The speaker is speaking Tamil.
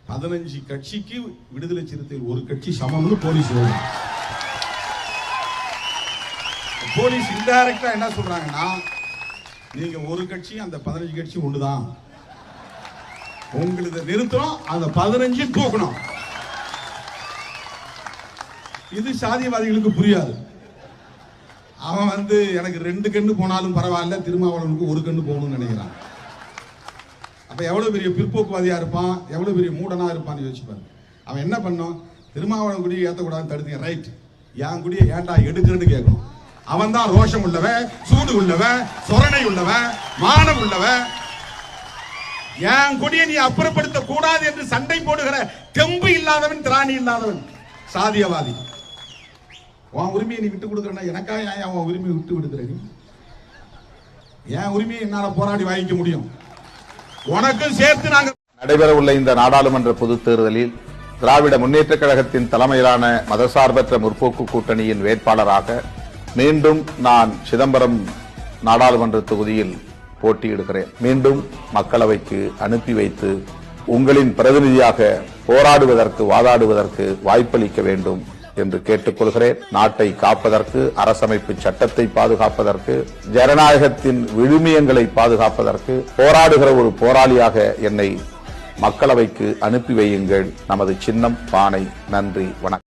15 கட்சிக்கு விடுதலை சிறுத்தைகள் ஒரு கட்சி சமம்னு போலீஸ் போலீஸ் இன்டைரக்டா என்ன சொல்றாங்கன்னா, நீங்க ஒரு கட்சி அந்த 15 கட்சி ஒண்ணுதான், உங்களுக்கு நிறுத்தணும், அந்த 15 தூக்கணும். இது சாதியவாதிகளுக்கு புரியாது. அவன் எனக்கு 2 கண்ணு போனாலும் பரவாயில்ல, திருமாவளவனுக்கு ஒரு கண்ணு போகணும்னு நினைக்கிறான். அப்ப எவ்வளவு பெரிய பிற்போக்குவாதியா இருப்பான், எவ்வளவு பெரிய மூடனா இருப்பான்னு யோசிப்பாரு. அவன் என்ன பண்ணோம், திருமாவளவன் குடியை ஏத்தக்கூடாதுன்னு தடுத்தீங்க, ரைட், என் குடியை ஏன்டா எடுக்கிறேன்னு கேட்கணும். அவன் தான் ரோஷம் உள்ளவன், சூடு உள்ளவன், சொரணை உள்ளவன், மானம் உள்ளவன். என் கொடியை நீ அப்புறப்படுத்த கூடாது என்று சண்டை போடுகிற தெம்பு இல்லாதவன், திராணி இல்லாதவன் சாதியவாதி. உன் உரிமையை நீ விட்டு கொடுக்கறனா, எனக்காக ஏன் உன் உரிமையை விட்டு விடுக்கிற? என் உரிமையை என்னால போராடி வாங்கிக்க முடியும், உனக்கும் சேர்த்து. நாங்க நடைபெற உள்ள இந்த நாடாளுமன்ற பொதுத் தேர்தலில் திராவிட முன்னேற்றக் கழகத்தின் தலைமையிலான மதசார்பற்ற முற்போக்கு கூட்டணியின் வேட்பாளராக மீண்டும் நான் சிதம்பரம் நாடாளுமன்ற தொகுதியில் போட்டியிடுகிறேன். மீண்டும் மக்களவைக்கு அனுப்பி வைத்து உங்களின் பிரதிநிதியாக போராடுவதற்கு, வாதாடுவதற்கு வாய்ப்பளிக்க வேண்டும் என்று கேட்டுக்கொள்கிறேன். நாட்டை காப்பதற்கு, அரசமைப்பு சட்டத்தை பாதுகாப்பதற்கு, ஜனநாயகத்தின் விழுமியங்களை பாதுகாப்பதற்கு போராடுகிற ஒரு போராளியாக என்னை மக்களவைக்கு அனுப்பி வையுங்கள். நமது சின்னம் பானை. நன்றி, வணக்கம்.